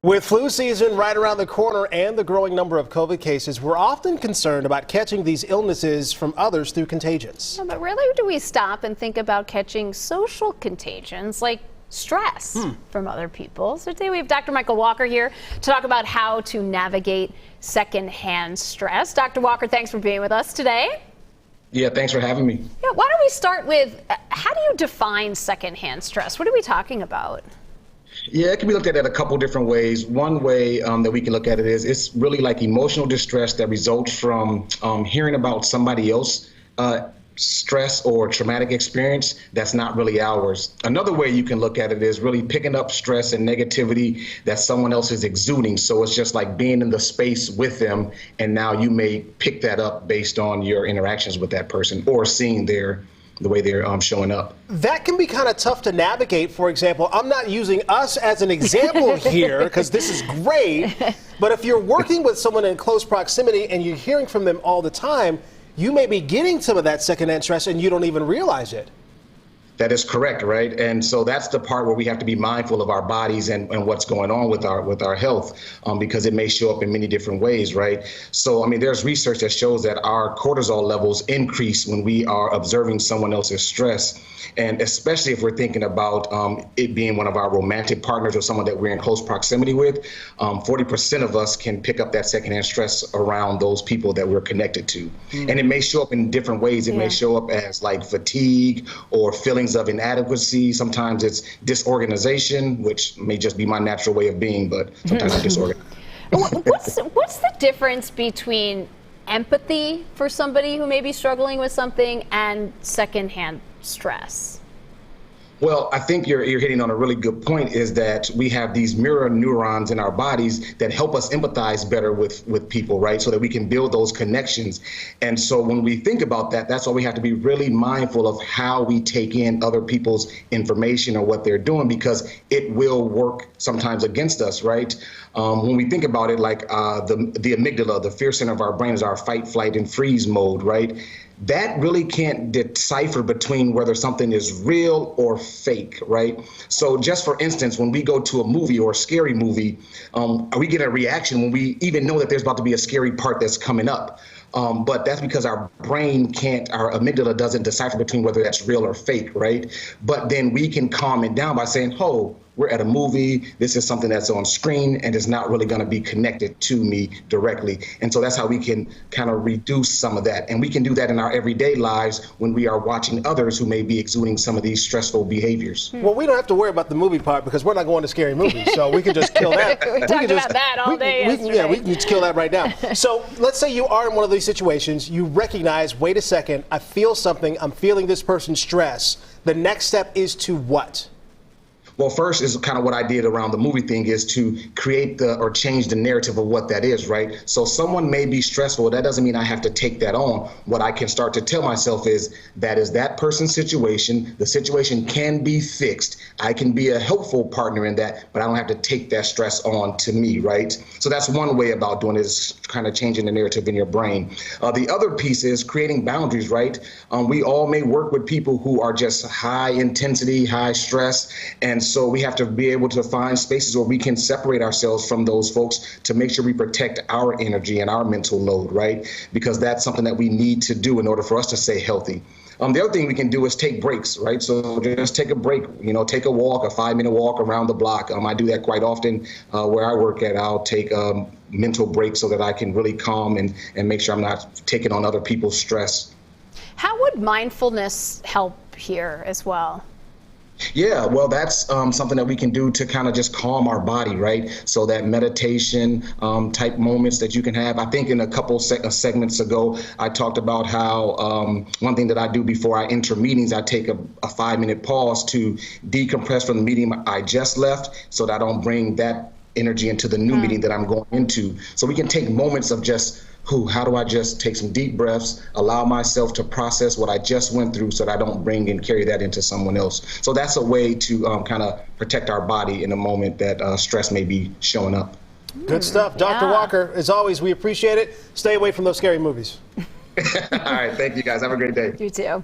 With flu season right around the corner and the growing number of COVID cases, we're often concerned about catching these illnesses from others through contagions. Yeah, but rarely do we stop and think about catching social contagions like stress from other people. So today we have Dr. Michael Walker here to talk about how to navigate secondhand stress. Dr. Walker, thanks for being with us today. Yeah, thanks for having me. Yeah, why don't we start with how do you define secondhand stress? What are we talking about? Yeah, it can be looked at a couple different ways. One way that we can look at it is it's really like emotional distress that results from hearing about somebody else stress or traumatic experience that's not really ours. Another way you can look at it is really picking up stress and negativity that someone else is exuding. So it's just like being in the space with them, and now you may pick that up based on your interactions with that person or seeing the way they're showing up. That can be kind of tough to navigate. For example, I'm not using us as an example here because this is great, but if you're working with someone in close proximity and you're hearing from them all the time, you may be getting some of that secondhand stress and you don't even realize it. That is correct, right? And so that's the part where we have to be mindful of our bodies and what's going on with our health, because it may show up in many different ways, right? So, I mean, there's research that shows that our cortisol levels increase when we are observing someone else's stress. And especially if we're thinking about it being one of our romantic partners or someone that we're in close proximity with, 40% of us can pick up that secondhand stress around those people that we're connected to. And it may show up in different ways. It may show up as like fatigue or feelings of inadequacy. Sometimes it's disorganization, which may just be my natural way of being, but sometimes I'm disorganized. What's the difference between empathy for somebody who may be struggling with something and secondhand stress? Well, I think you're hitting on a really good point, is that we have these mirror neurons in our bodies that help us empathize better with people, right? So that we can build those connections. And so when we think about that, that's why we have to be really mindful of how we take in other people's information or what they're doing, because it will work sometimes against us, right? When we think about it, like the amygdala, the fear center of our brain, is our fight, flight, and freeze mode, right? That really can't decipher between whether something is real or fake, right? So just for instance, when we go to a movie or a scary movie, we get a reaction when we even know that there's about to be a scary part that's coming up. But that's because our brain our amygdala doesn't decipher between whether that's real or fake, right? But then we can calm it down by saying, oh, we're at a movie, this is something that's on screen and it's not really going to be connected to me directly. And so that's how we can kind of reduce some of that. And we can do that in our everyday lives when we are watching others who may be exuding some of these stressful behaviors. Well, we don't have to worry about the movie part because we're not going to scary movies, so we can just kill that. We talked about that all day yesterday. We can just kill that right now. So let's say you are in one of these situations, you recognize, wait a second, I feel something, I'm feeling this person's stress. The next step is to what? Well, first is kind of what I did around the movie thing, is to create or change the narrative of what that is, right? So someone may be stressful. That doesn't mean I have to take that on. What I can start to tell myself is that person's situation. The situation can be fixed. I can be a helpful partner in that, but I don't have to take that stress on to me, right? So that's one way about doing it, is kind of changing the narrative in your brain. The other piece is creating boundaries, right? We all may work with people who are just high intensity, high stress, and so we have to be able to find spaces where we can separate ourselves from those folks to make sure we protect our energy and our mental load, right? Because that's something that we need to do in order for us to stay healthy. The other thing we can do is take breaks, right? So just take a break, take a walk, a 5-minute walk around the block. I do that quite often where I work at. I'll take a mental break so that I can really calm and make sure I'm not taking on other people's stress. How would mindfulness help here as well? Yeah, well, that's something that we can do to kind of just calm our body, right? So that meditation type moments that you can have. I think in a couple segments ago, I talked about how one thing that I do before I enter meetings, I take a 5-minute pause to decompress from the meeting I just left so that I don't bring that energy into the new meeting that I'm going into. So we can take moments of just, how do I just take some deep breaths, allow myself to process what I just went through so that I don't bring and carry that into someone else. So that's a way to kind of protect our body in a moment that stress may be showing up. Good stuff. Dr. Walker, as always, we appreciate it. Stay away from those scary movies. All right. Thank you, guys. Have a great day. You too.